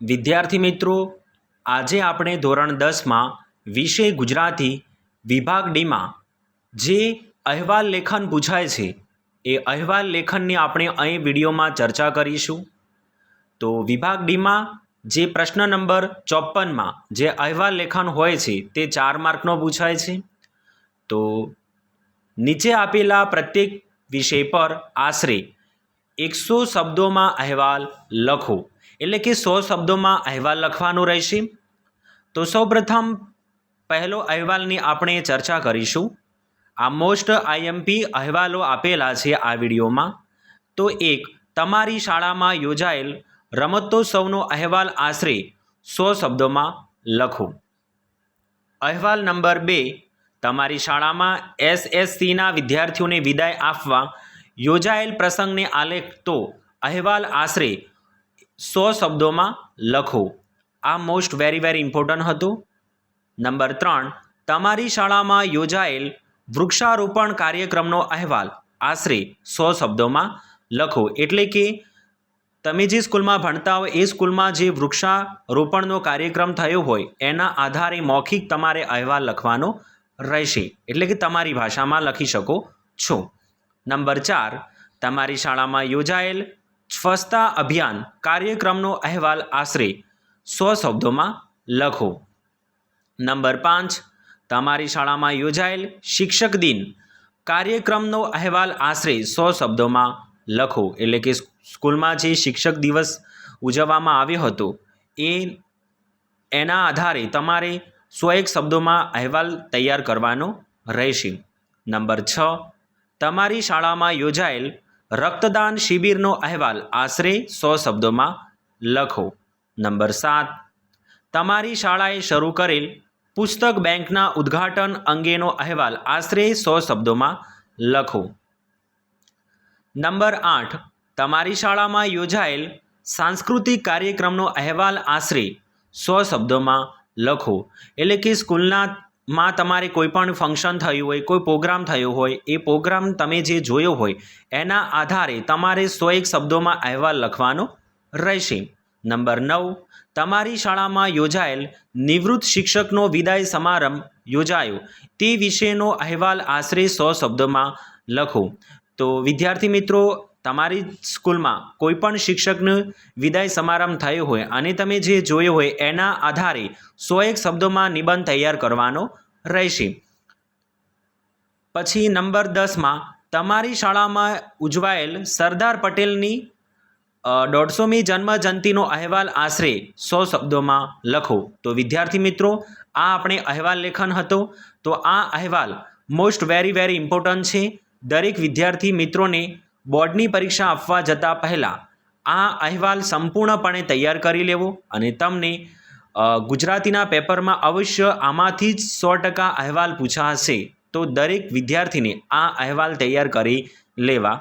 વિદ્યાર્થી મિત્રો, આજે આપણે ધોરણ 10માં વિષય ગુજરાતી વિભાગ ડીમાં જે અહેવાલ લેખન પૂછાય છે એ અહેવાલ લેખનની આપણે અહીં વિડીયોમાં ચર્ચા કરીશું. તો વિભાગ ડીમાં જે પ્રશ્ન નંબર 54માં જે અહેવાલ લેખન હોય છે તે 4 માર્કનો પૂછાય છે. તો નીચે આપેલા પ્રત્યેક વિષય પર આશરે 100 શબ્દોમાં અહેવાલ લખો. એટલે કે 100 શબ્દોમાં અહેવાલ લખવાનો રહેશે. તો સૌપ્રથમ પહેલો અહેવાલની આપણે ચર્ચા કરીશું. આ મોસ્ટ આઈએમપી અહેવાલો આપેલા છે આ વિડીયોમાં. તો એક, તમારી શાળામાં યોજાયેલ રમતોત્સવનો અહેવાલ આશરે 100 શબ્દોમાં લખો. અહેવાલ નંબર 2, તમારી શાળામાં એસએસસીના વિદ્યાર્થીઓને વિદાય આપવા યોજાયેલ પ્રસંગને આલેખતો અહેવાલ આશરે 100 શબ્દોમાં લખો. આ મોસ્ટ વેરી ઇમ્પોર્ટન્ટ હતું. નંબર 3, તમારી શાળામાં યોજાયેલ વૃક્ષારોપણ કાર્યક્રમનો અહેવાલ આશરે 100 શબ્દોમાં લખો. એટલે કે તમે જે સ્કૂલમાં ભણતા હોય એ સ્કૂલમાં જે વૃક્ષારોપણનો કાર્યક્રમ થયો હોય એના આધારે મૌખિક તમારે અહેવાલ લખવાનો રહેશે. એટલે કે તમારી ભાષામાં લખી શકો છો. નંબર 4, તમારી શાળામાં યોજાયેલ સ્વચ્છતા અભિયાન કાર્યક્રમનો અહેવાલ આશરે 100 શબ્દોમાં લખો. નંબર 5, તમારી શાળામાં યોજાયેલ શિક્ષક દિન કાર્યક્રમનો અહેવાલ આશરે 100 શબ્દોમાં લખો. એટલે કે સ્કૂલમાં જે શિક્ષક દિવસ ઉજવવામાં આવ્યો હતો એના આધારે તમારે 101 શબ્દોમાં અહેવાલ તૈયાર કરવાનો રહેશે. નંબર 6, તમારી શાળામાં યોજાયેલ રક્તદાન શિબિરનો અહેવાલ આશરે 100 શબ્દોમાં લખો. નંબર 7, તમારી શાળાએ શરૂ કરેલ પુસ્તક બેંકના ઉદ્ઘાટન અંગેનો અહેવાલ આશરે 100 શબ્દોમાં લખો. નંબર 8, તમારી શાળામાં યોજાયેલ સાંસ્કૃતિક કાર્યક્રમનો અહેવાલ આશરે 100 શબ્દોમાં લખો. એટલે કે સ્કૂલમાં તમારે કોઈ પણ ફંક્શન થયું હોય, કોઈ પ્રોગ્રામ થયો હોય, એ પ્રોગ્રામ તમે જે જોયો હોય એના આધારે તમારે 101 શબ્દોમાં અહેવાલ લખવાનો રહેશે. નંબર 9, તમારી શાળામાં યોજાયેલ નિવૃત્ત શિક્ષકનો વિદાય સમારંભ યોજાયો તે વિશેનો અહેવાલ આશરે 100 શબ્દોમાં લખો. તો વિદ્યાર્થી મિત્રો, તમારી સ્કૂલમાં કોઈ પણ શિક્ષકનો વિદાય સમારંભ થયો હોય અને તમે જે જોયો હોય એના આધારે 101 શબ્દોમાં નિબંધ તૈયાર કરવાનો રહેશે. પછી નંબર 10માં તમારી શાળામાં ઉજવાયેલ સરદાર પટેલની 150મી જન્મજયંતિનો અહેવાલ આશરે 100 શબ્દોમાં લખો. તો વિદ્યાર્થી મિત્રો, આ આપણે અહેવાલ લેખન હતો. તો આ અહેવાલ મોસ્ટ વેરી ઇમ્પોર્ટન્ટ છે. દરેક વિદ્યાર્થી મિત્રોને બોર્ડની પરીક્ષા આપવા જતાં પહેલાં આ અહેવાલ સંપૂર્ણપણે તૈયાર કરી લેવો અને તમને ગુજરાતીના પેપરમાં અવશ્ય આમાંથી જ 100% અહેવાલ પૂછાશે. તો દરેક વિદ્યાર્થીને આ અહેવાલ તૈયાર કરી લેવા